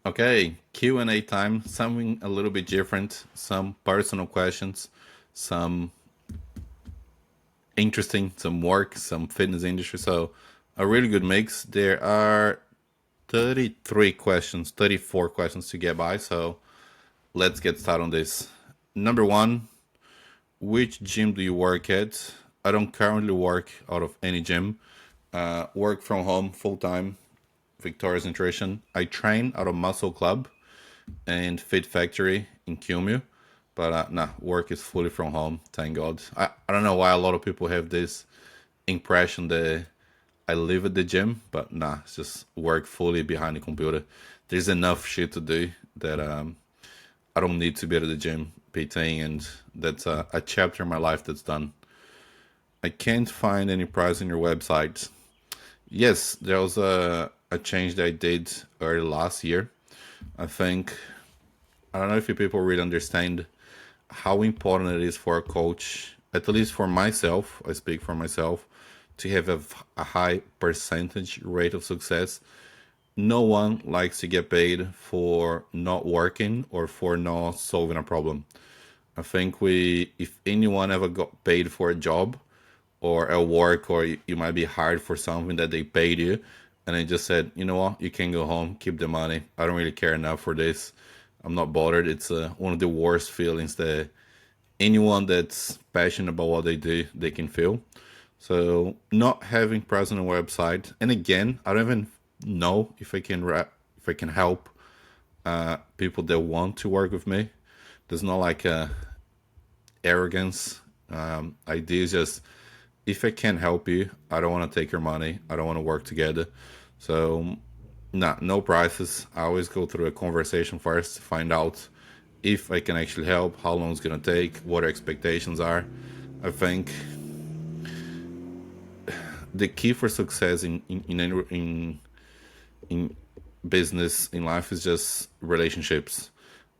Okay, Q&A time, something a little bit different, some personal questions, some interesting, some work, some fitness industry. So a really good mix. There are 33 questions, 34 questions to get by. So let's get started on this. Number one, which gym do you work at? I don't currently work out of any gym. Work from home full time, Victoria's Nutrition. I train out of Muscle Club and Fit Factory in Kumeu. But nah, work is fully from home, thank God. I don't know why a lot of people have this impression that I live at the gym, but nah, it's just work fully behind the computer. There's enough shit to do that I don't need to be at the gym PTing, and that's a chapter in my life that's done. I can't find any price on your website. Yes, there was a change that I did early last year. I think I don't know if you people really understand how important it is for a coach, at least for myself, I speak for myself, to have a high percentage rate of success. No one likes to get paid for not working or for not solving a problem. I think if anyone ever got paid for a job or a work, or you might be hired for something that they paid you, and they just said, you know what, you can go home, keep the money. I don't really care enough for this. I'm not bothered. It's one of the worst feelings that anyone that's passionate about what they do, they can feel. So not having present a website, and again, I don't even know if I can help people that want to work with me. There's not like a arrogance. Idea is just if I can help you, I don't want to take your money. I don't want to work together. So nah, no prices. I always go through a conversation first to find out if I can actually help, how long it's gonna take, what our expectations are. I think the key for success in business in life is just relationships.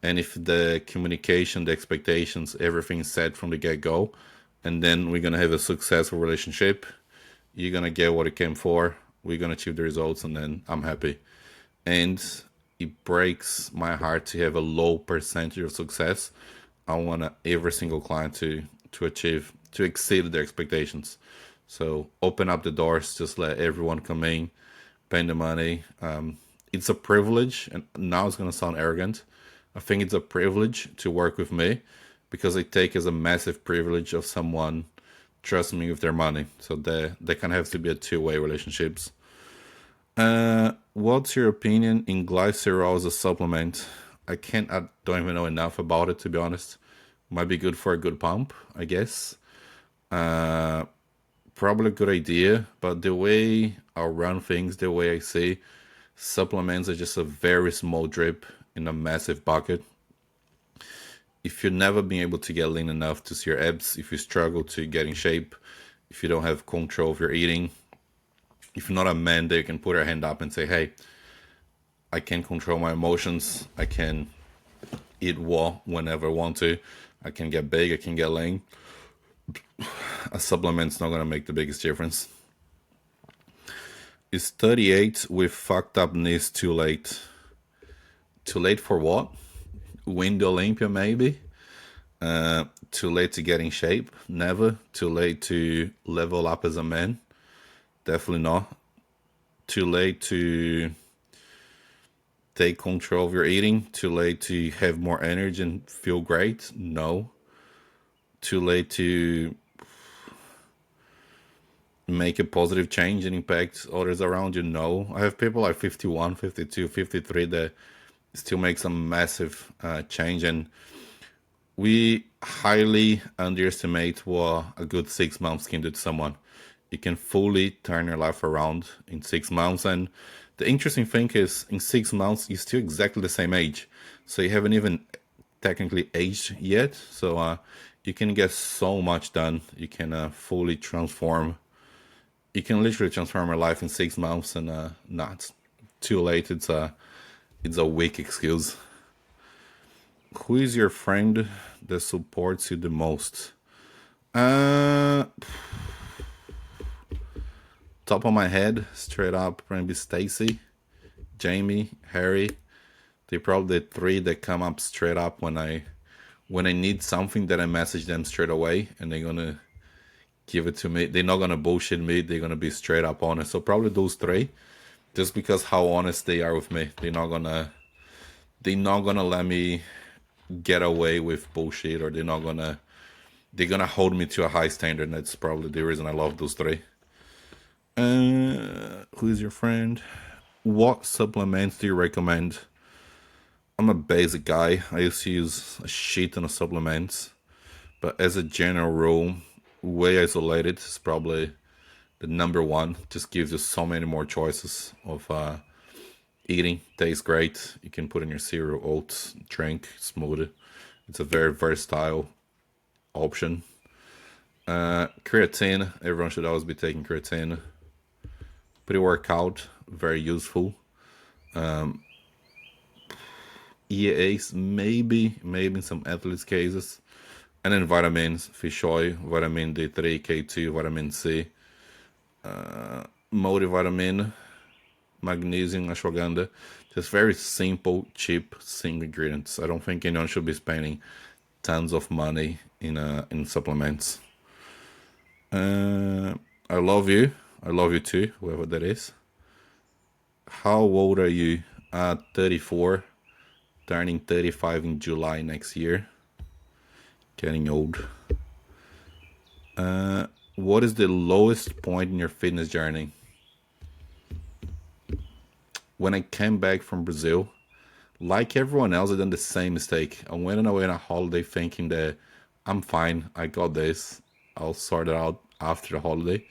And if the communication, the expectations, everything is set from the get go, and then we're gonna have a successful relationship, you're gonna get what it came for. We're gonna achieve the results, and then I'm happy. And it breaks my heart to have a low percentage of success. I want every single client to achieve, to exceed their expectations. So open up the doors, just let everyone come in, pay the money. It's a privilege, and now it's gonna sound arrogant. I think it's a privilege to work with me because I take as a massive privilege of someone trusting me with their money. So they can have to be a two-way relationships. What's your opinion in glycerol as a supplement? I don't even know enough about it to be honest. Might be good for a good pump, I guess. Probably a good idea, but the way I run things, the way I see, supplements are just a very small drip in a massive bucket. If you've never been able to get lean enough to see your abs, if you struggle to get in shape, if you don't have control of your eating, if you're not a man that you can put your hand up and say, hey, I can control my emotions, I can eat raw whenever I want to, I can get big, I can get lean, a supplement's not gonna make the biggest difference. Is 38 with fucked up knees too late? Too late for what? Win the Olympia, maybe? Too late to get in shape? Never. Too late to level up as a man? Definitely not. Too late to take control of your eating? Too late to have more energy and feel great? No. Too late to make a positive change and impact others around you? No. I have people like 51, 52, 53 that still make some massive change, and we highly underestimate what a good 6 months can do to someone. You can fully turn your life around in 6 months. And the interesting thing is, in 6 months, you're still exactly the same age. So you haven't even technically aged yet. So you can get so much done. You can fully transform. You can literally transform your life in 6 months, and not too late. It's a weak excuse. Who is your friend that supports you the most? Uh, Top of my head, straight up, maybe Stacy, Jamie, Harry. They probably the three that come up straight up when I need something that I message them straight away, and they're gonna give it to me. They're not gonna bullshit me. They're gonna be straight up honest. So probably those three, just because how honest they are with me. They're not gonna let me get away with bullshit, or they're gonna hold me to a high standard. And that's probably the reason I love those three. Who is your friend? What supplements do you recommend? I'm a basic guy. I used to use a shit ton of supplements, but as a general rule, Whey Isolated is probably the number one. Just gives you so many more choices of eating. Tastes great. You can put in your cereal, oats, drink, smoothie. It's a very versatile option. Creatine. Everyone should always be taking creatine. Pre-workout, very useful. EAs, maybe in some athletes cases. And then vitamins, fish oil, vitamin D3, K2, vitamin C, multivitamin, magnesium, ashwagandha. Just very simple, cheap, single ingredients. I don't think anyone should be spending tons of money in supplements. Uh, I love you. I love you too, whoever that is. How old are you? 34, turning 35 in July next year. Getting old. What is the lowest point in your fitness journey? When I came back from Brazil, like everyone else, I done the same mistake. I went away on a holiday thinking that I'm fine, I got this, I'll sort it out after the holiday.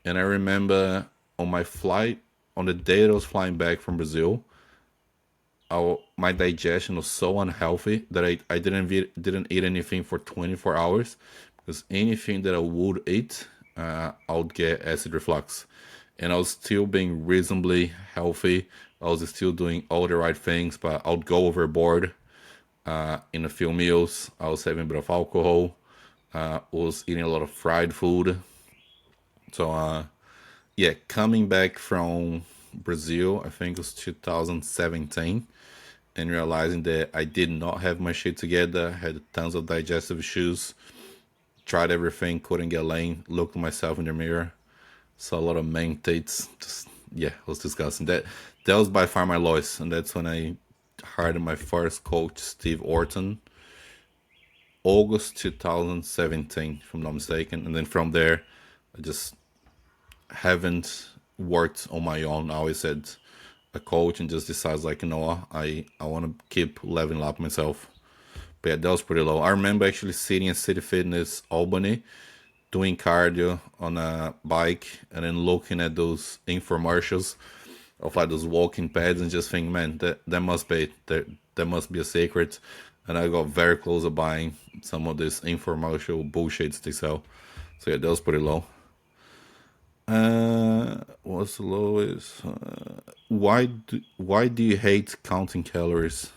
And I remember on my flight, on the day that I was flying back from Brazil, my digestion was so unhealthy that I didn't eat anything for 24 hours, because anything that I would eat, I would get acid reflux. And I was still being reasonably healthy. I was still doing all the right things, but I would go overboard in a few meals. I was having a bit of alcohol. Was eating a lot of fried food. So yeah, coming back from Brazil, I think it was 2017, and realizing that I did not have my shit together, had tons of digestive issues, tried everything, couldn't get laid, looked at myself in the mirror, saw a lot of main tates. Just yeah, it was disgusting. That was by far my lowest, and that's when I hired my first coach, Steve Orton, August 2017, if I'm not mistaken. And then from there, I just haven't worked on my own. I always had a coach and just decides like, you know what, I want to keep leveling up myself. But yeah, that was pretty low. I remember actually sitting at City Fitness Albany doing cardio on a bike and then looking at those infomercials of like those walking pads and just thinking, man, that must be that must be a secret. And I got very close to buying some of this infomercial bullshits they sell. So yeah, that was pretty low. What's the lowest? Why do you hate counting calories?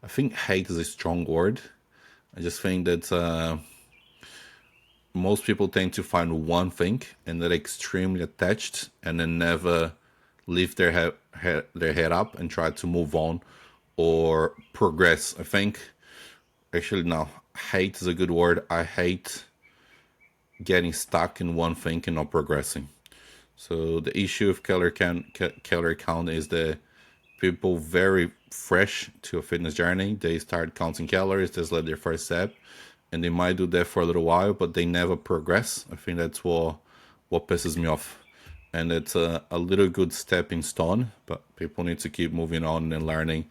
I think hate is a strong word. I just think that most people tend to find one thing and they're extremely attached and then never lift their head up and try to move on or progress. I think actually no, hate is a good word. I hate getting stuck in one thing and not progressing. So the issue of calorie count is that people very fresh to a fitness journey, they start counting calories, that's like their first step, and they might do that for a little while, but they never progress. I think that's what pisses me off. And it's a little good stepping stone, but people need to keep moving on and learning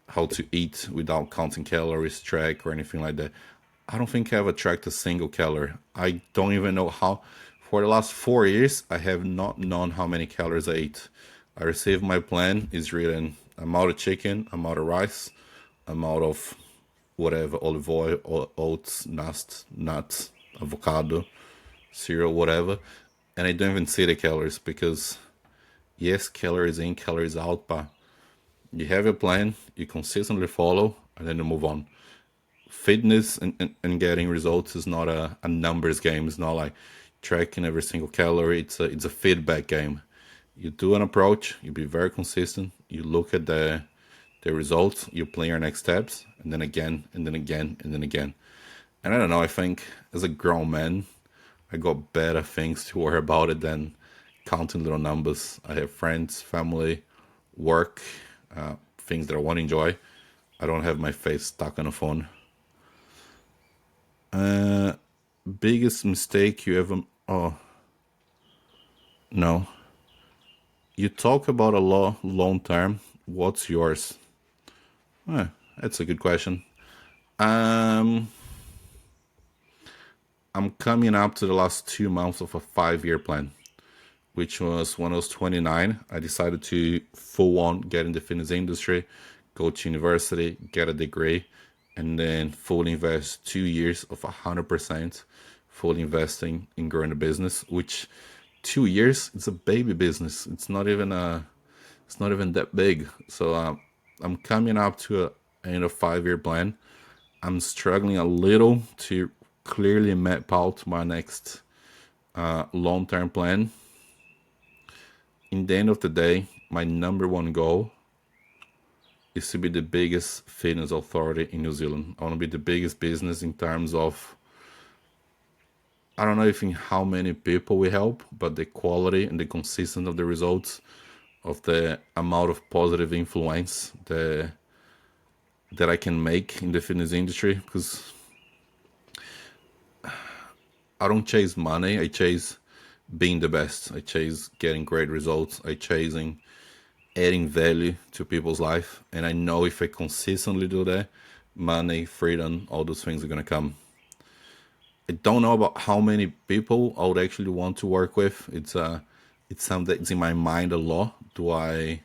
how to eat without counting calories, track, or anything like that. I don't think I ever tracked a single calorie. I don't even know how. For the last 4 years, I have not known how many calories I ate. I received my plan is written amount of chicken, amount of rice, amount of whatever, olive oil, oats, nuts, avocado, cereal, whatever. And I don't even see the calories because, yes, calories in, calories out, but you have a plan, you consistently follow, and then you move on. Fitness and getting results is not a numbers game. It's not like tracking every single calorie. It's a feedback game. You do an approach, you be very consistent, you look at the the results, you plan your next steps, and then again, and then again, and then again. And I don't know, I think as a grown man, I got better things to worry about it than counting little numbers. I have friends, family, work, things that I want to enjoy. I don't have my face stuck on a phone. Biggest mistake you ever? Oh no, you talk about a law long term. What's yours? That's a good question. Um, I'm coming up to the last 2 months of a 5 year plan, which was when I was 29. I decided to full on get in the fitness industry, go to university, get a degree, and then fully invest 2 years of 100% fully investing in growing the business, which 2 years, it's a baby business. It's not even that big. So I'm coming up to a end of 5 year plan. I'm struggling a little to clearly map out my next long term plan. In the end of the day, my number one goal is to be the biggest fitness authority in New Zealand. I want to be the biggest business in terms of, I don't know if in how many people we help, but the quality and the consistency of the results, of the amount of positive influence that I can make in the fitness industry. Because I don't chase money, I chase being the best. I chase getting great results. I chasing adding value to people's life. And I know if I consistently do that, money, freedom, all those things are gonna come. I don't know about how many people I would actually want to work with. It's something that's in my mind a lot. Do I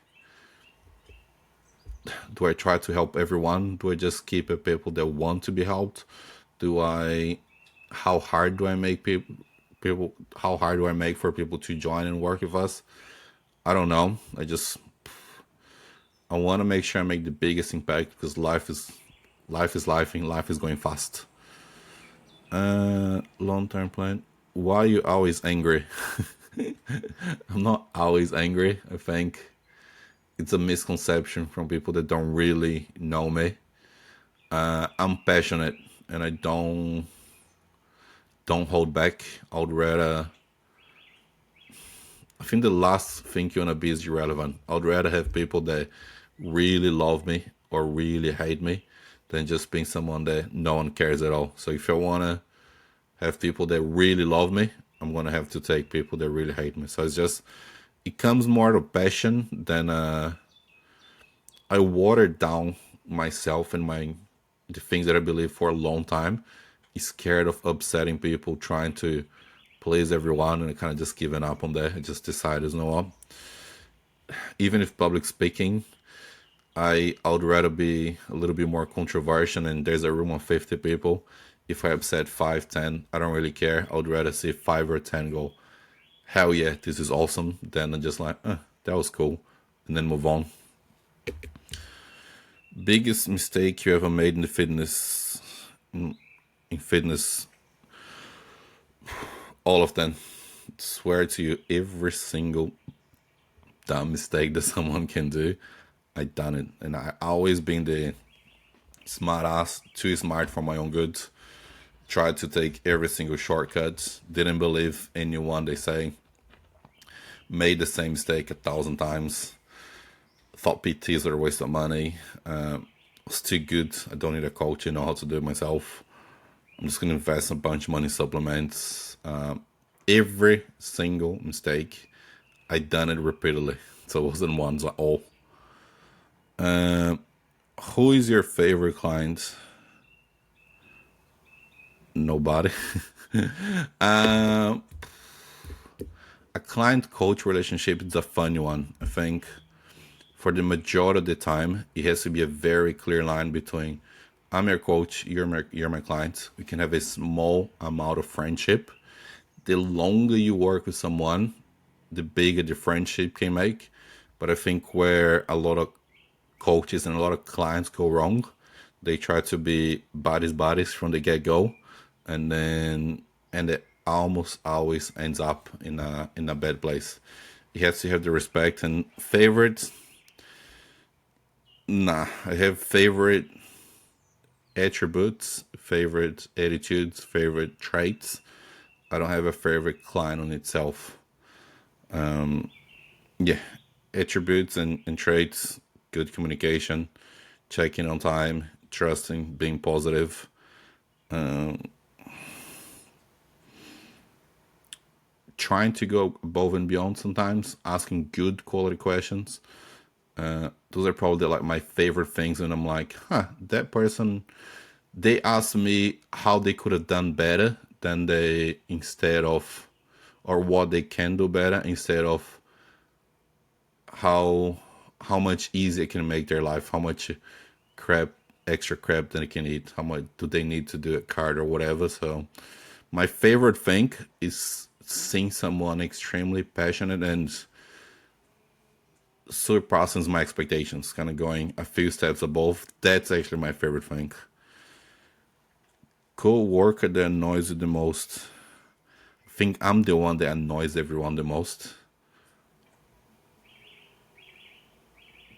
try to help everyone? Do I just keep it people that want to be helped? Do I how hard do I make people how hard do I make for people to join and work with us? I don't know. I want to make sure I make the biggest impact because life and life is going fast. Long term plan. Why are you always angry? I'm not always angry. I think it's a misconception from people that don't really know me. I'm passionate and I don't hold back. I'd rather. I think the last thing you wanna be is irrelevant. I'd rather have people that really love me or really hate me than just being someone that no one cares at all. So if I wanna have people that really love me, I'm gonna have to take people that really hate me. So it comes more to passion than I watered down myself and the things that I believe for a long time. Scared of upsetting people, trying to please everyone, and I kind of just given up on that. I just decided, you know what? Even if public speaking, I would rather be a little bit more controversial. And there's a room of 50 people. If I upset 5, 10, I don't really care. I would rather see 5 or 10 go, hell yeah, this is awesome. Then I'm just like, that was cool, and then move on. Biggest mistake you ever made in the fitness, all of them. Swear to you, every single dumb mistake that someone can do, I done it, and I always been the smart ass, too smart for my own good. Tried to take every single shortcut. Didn't believe anyone they say. Made the same mistake 1,000 times. Thought PTs were a waste of money. Was too good. I don't need a coach. I know how to do it myself. I'm just gonna invest a bunch of money in supplements. Every single mistake, I done it repeatedly. So it wasn't once at all. Who is your favorite client? Nobody. A client coach relationship is a funny one. I think for the majority of the time, it has to be a very clear line between I'm your coach, you're my client. We can have a small amount of friendship. The longer you work with someone, the bigger the friendship can make. But I think where a lot of coaches and a lot of clients go wrong, they try to be buddies from the get go, and it almost always ends up in a bad place. You have to have the respect and favorites. Nah, I have favorite attributes, favorite attitudes, favorite traits. I don't have a favorite client on itself. Yeah, attributes and traits, good communication, checking on time, trusting, being positive, trying to go above and beyond sometimes, asking good quality questions. Those are probably like my favorite things. And I'm like, that person, they asked me how they could have done better than they instead of, or what they can do better instead of how how much easier it can make their life, how much crap, extra crap that they can eat, how much do they need to do a card or whatever. So my favorite thing is seeing someone extremely passionate and surpassing my expectations, kind of going a few steps above. That's actually my favorite thing. Co-worker that annoys you the most. I think I'm the one that annoys everyone the most.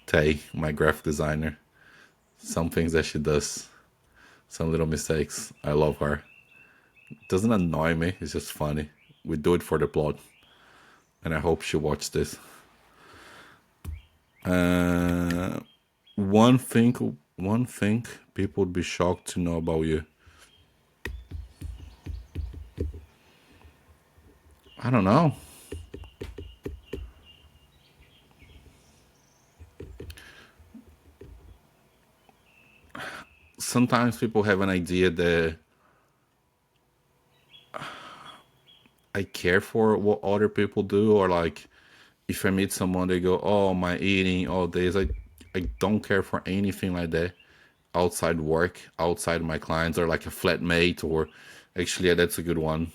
Tay, my graphic designer. Some things that she does, some little mistakes. I love her. It doesn't annoy me, it's just funny. We do it for the plot. And I hope she watched this. Uh, one thing people would be shocked to know about you. I don't know. Sometimes people have an idea that I care for what other people do, or like if I meet someone, they go, "Oh, my eating all days." I don't care for anything like that outside work, outside my clients, or like a flatmate, or actually, yeah, that's a good one.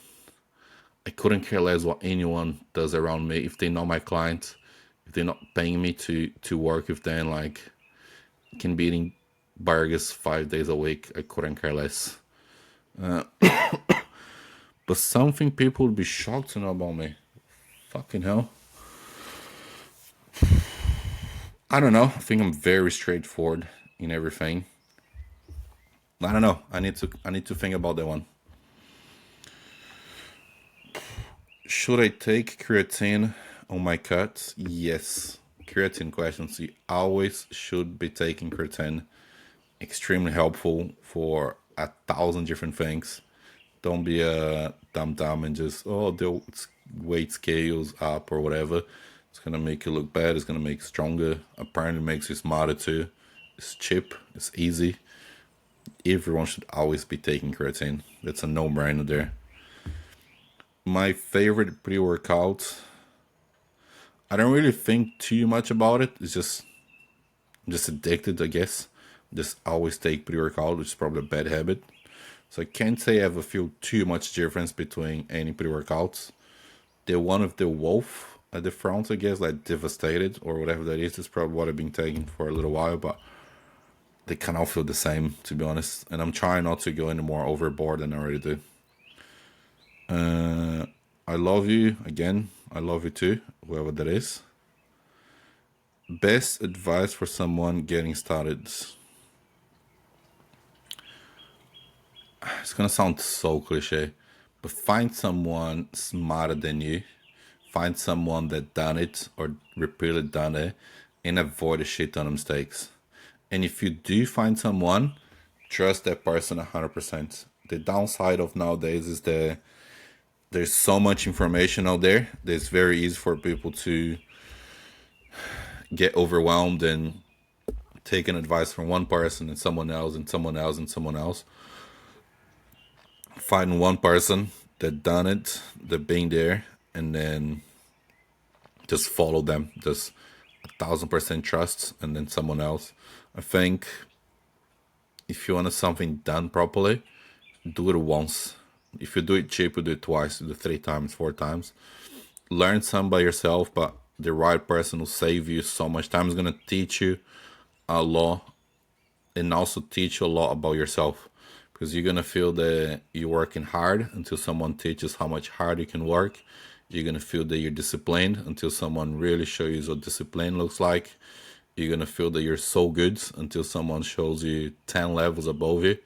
I couldn't care less what anyone does around me if they know my clients, if they're not paying me to work with them. Like, can be eating burgers 5 days a week. I couldn't care less. But something people would be shocked to know about me. Fucking hell. I don't know. I think I'm very straightforward in everything. I don't know. I need to think about that one. Should I take creatine on my cuts? Yes. Creatine questions. You always should be taking creatine. Extremely helpful for 1,000 different things. Don't be a dumb and just, oh, the weight scales up or whatever. It's gonna make you look bad. It's gonna make you stronger. Apparently, it makes you smarter too. It's cheap. It's easy. Everyone should always be taking creatine. That's a no-brainer there. My favorite pre-workout. I don't really think too much about it. It's just I'm just addicted, I guess. Just always take pre-workout, which is probably a bad habit. So I can't say I ever feel too much difference between any pre-workouts. The one with the wolf at the front, I guess, like devastated or whatever that is probably what I've been taking for a little while, but they kind of feel the same, to be honest. And I'm trying not to go any more overboard than I already do. I love you again. I love you too, whoever that is. Best advice for someone getting started. It's gonna sound so cliche, but find someone smarter than you. Find someone that done it or repeatedly done it, and avoid a shit ton of mistakes. And if you do find someone, trust that person 100%. The downside of nowadays is that there's so much information out there that it's very easy for people to get overwhelmed and take an advice from one person and someone else and someone else and someone else. Find one person that done it, that been there, and then just follow them. Just 1,000% trust, and then someone else. I think if you want something done properly, do it once. If you do it cheap, you do it twice, do it 3 times, 4 times. Learn some by yourself, but the right person will save you so much time. Is gonna teach you a lot and also teach you a lot about yourself, because you're gonna feel that you're working hard until someone teaches how much hard you can work. You're gonna feel that you're disciplined until someone really shows you what discipline looks like. you're gonna feel that you're so good until someone shows you 10 levels above you.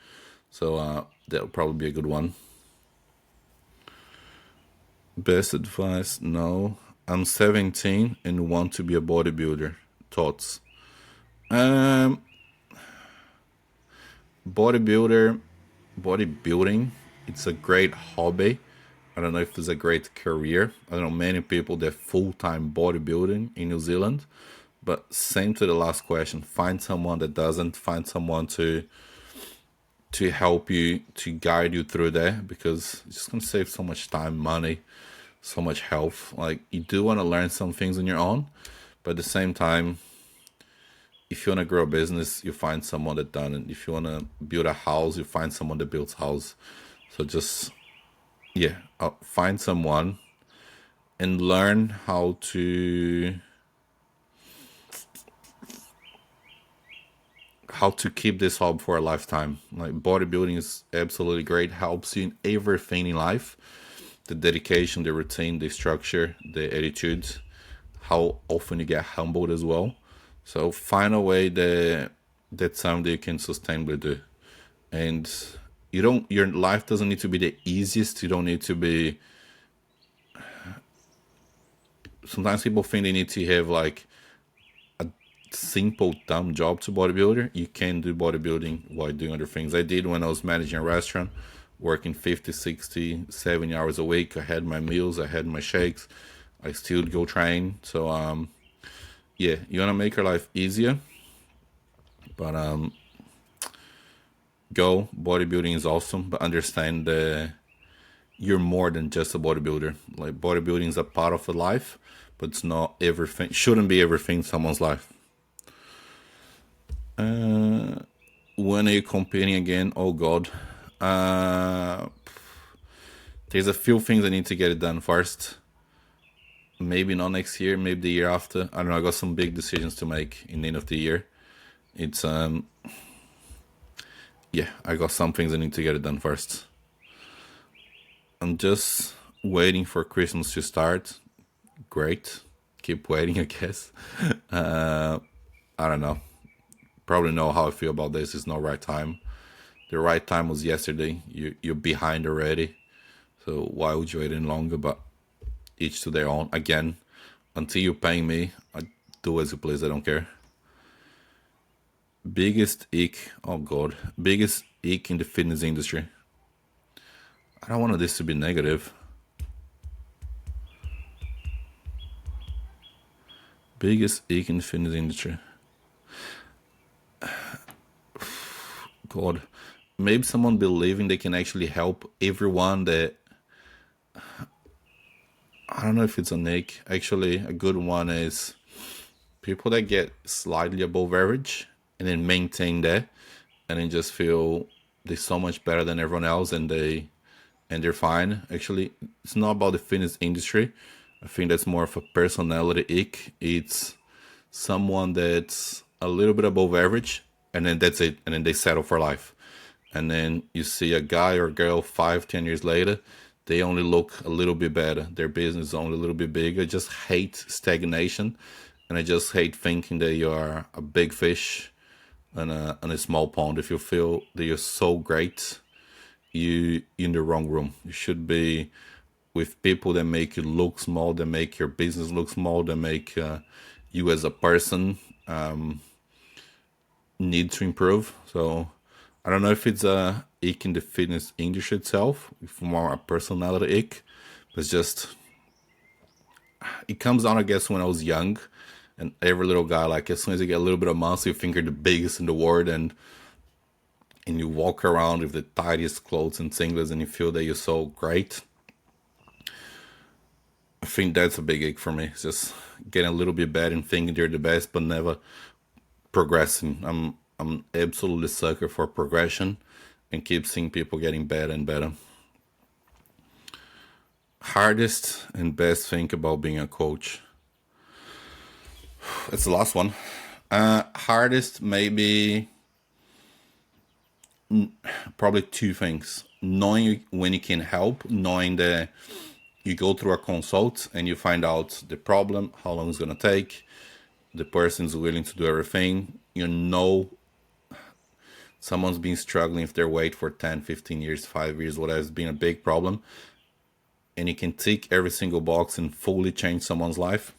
So that'll probably be a good one. Best advice? No. I'm 17 and want to be a bodybuilder. Thoughts? Um, bodybuilder, bodybuilding. It's a great hobby. I don't know if it's a great career. I don't know many people that full time bodybuilding in New Zealand. But same to the last question. Find someone that doesn't. Find someone to help you, to guide you through that, because it's just gonna save so much time, money, so much health. Like, you do want to learn some things on your own, but at the same time, if you want to grow a business, you find someone that done it. If you want to build a house, you find someone that builds house. So just, yeah, find someone and learn how to keep this hobby for a lifetime. Like, bodybuilding is absolutely great, helps you in everything in life. The dedication, the routine, the structure, the attitude, how often you get humbled as well. So find a way that's something you can sustainably do. And your life doesn't need to be the easiest. You don't need to be, sometimes people think they need to have like simple dumb job to bodybuilder. You can do bodybuilding while doing other things. I did when I was managing a restaurant, working 50, 60, 70 hours a week. I had my meals, I had my shakes, I still go train. So yeah, you want to make your life easier, but go, bodybuilding is awesome, but understand that you're more than just a bodybuilder. Like, bodybuilding is a part of a life, but it's not everything, shouldn't be everything in someone's life. When are you competing again? Oh god. There's a few things I need to get it done first. Maybe not next year, maybe the year after. I don't know, I got some big decisions to make in the end of the year. It's yeah, I got some things I need to get it done first. I'm just waiting for Christmas to start. Great. Keep waiting, I guess. I don't know. Probably know how I feel about this. It's not right time. The right time was yesterday. You're behind already. So why would you wait any longer? But each to their own. Again, until you're paying me, I do as you please. I don't care. Biggest ick. Oh god. Biggest ick in the fitness industry. I don't want this to be negative. Biggest ick in the fitness industry. God. Maybe someone believing they can actually help everyone that, I don't know if it's a nick. Actually, a good one is people that get slightly above average and then maintain that, and then just feel they're so much better than everyone else, and they're fine. Actually, it's not about the fitness industry. I think that's more of a personality ick. It's someone that's a little bit above average, and then that's it, and then they settle for life. And then you see a guy or girl 5, 10 years later, they only look a little bit better. Their business is only a little bit bigger. I just hate stagnation, and I just hate thinking that you are a big fish in a small pond. If you feel that you're so great, you in the wrong room. You should be with people that make you look small, that make your business look small, that make you as a person need to improve. So I don't know if it's a ick in the fitness industry itself, if more a personality ick, but it's just, it comes down, I guess, when I was young, and every little guy, like, as soon as you get a little bit of muscle, you think you're the biggest in the world, and you walk around with the tightest clothes and singlets, and you feel that you're so great. I think that's a big ick for me. It's just getting a little bit better and thinking you're the best, but never progressing. I'm absolutely sucker for progression, and keep seeing people getting better and better. Hardest and best thing about being a coach. It's the last one. Hardest, maybe, probably two things. Knowing when you can help, knowing that you go through a consult and you find out the problem, how long it's gonna take, The person's willing to do everything. You know, someone's been struggling with their weight for 10, 15 years, 5 years, whatever. It's been a big problem. And you can tick every single box and fully change someone's life.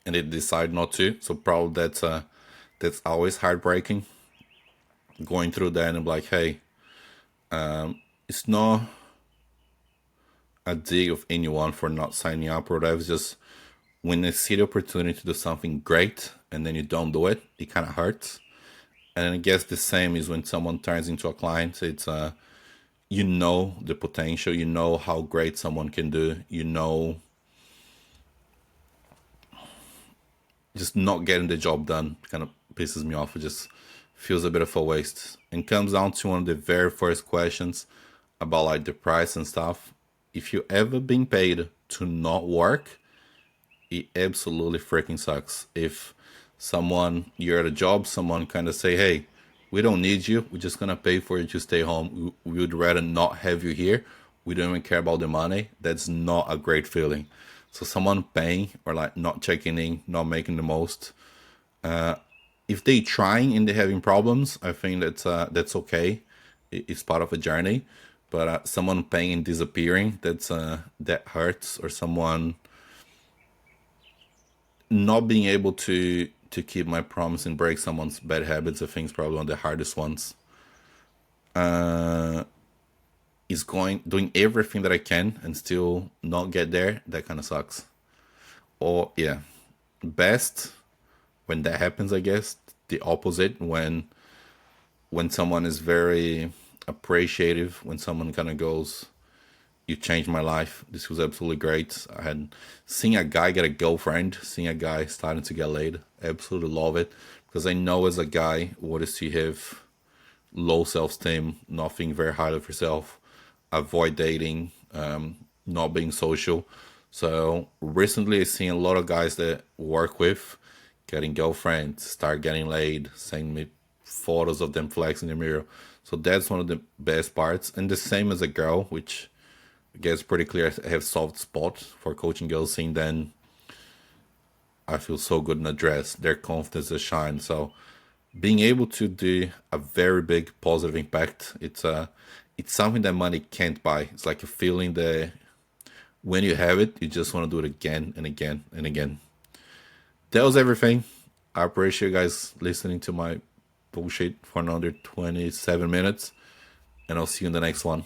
And they decide not to. So probably that's always heartbreaking. Going through that and I'm like, hey, it's not a dig of anyone for not signing up or whatever. It's just when they see the opportunity to do something great and then you don't do it, it kind of hurts. And I guess the same is when someone turns into a client. It's you know the potential, you know how great someone can do, you know, just not getting the job done kind of pisses me off. It just feels a bit of a waste. And comes down to one of the very first questions about like the price and stuff. If you ever been paid to not work, it absolutely freaking sucks. If someone, you're at a job, someone kind of say, hey, we don't need you, we're just gonna pay for you to stay home, we would rather not have you here, we don't even care about the money, that's not a great feeling. So someone paying or like not checking in, not making the most, if they trying and they having problems, I think that's okay. It's part of a journey. But someone paying and disappearing, that hurts. Or someone not being able to keep my promise and break someone's bad habits, I think is probably one of the hardest ones. Is going doing everything that I can and still not get there. That kind of sucks. Or yeah, best when that happens, I guess. The opposite, when someone is very appreciative, when someone kind of goes, you changed my life, this was absolutely great. I had seen a guy get a girlfriend, seeing a guy starting to get laid, absolutely love it, because I know as a guy what is to have low self-esteem, not think very highly of yourself, avoid dating, not being social. So recently I've seen a lot of guys that work with getting girlfriends, start getting laid, sending me photos of them flexing in the mirror. So that's one of the best parts. And the same as a girl, which I guess pretty clear, I have soft spot for coaching girls, seeing then I feel so good in a dress, their confidence is shine. So being able to do a very big positive impact, it's something that money can't buy. It's like a feeling that when you have it, you just want to do it again and again and again. That was everything. I appreciate you guys listening to my bullshit for another 27 minutes, and I'll see you in the next one.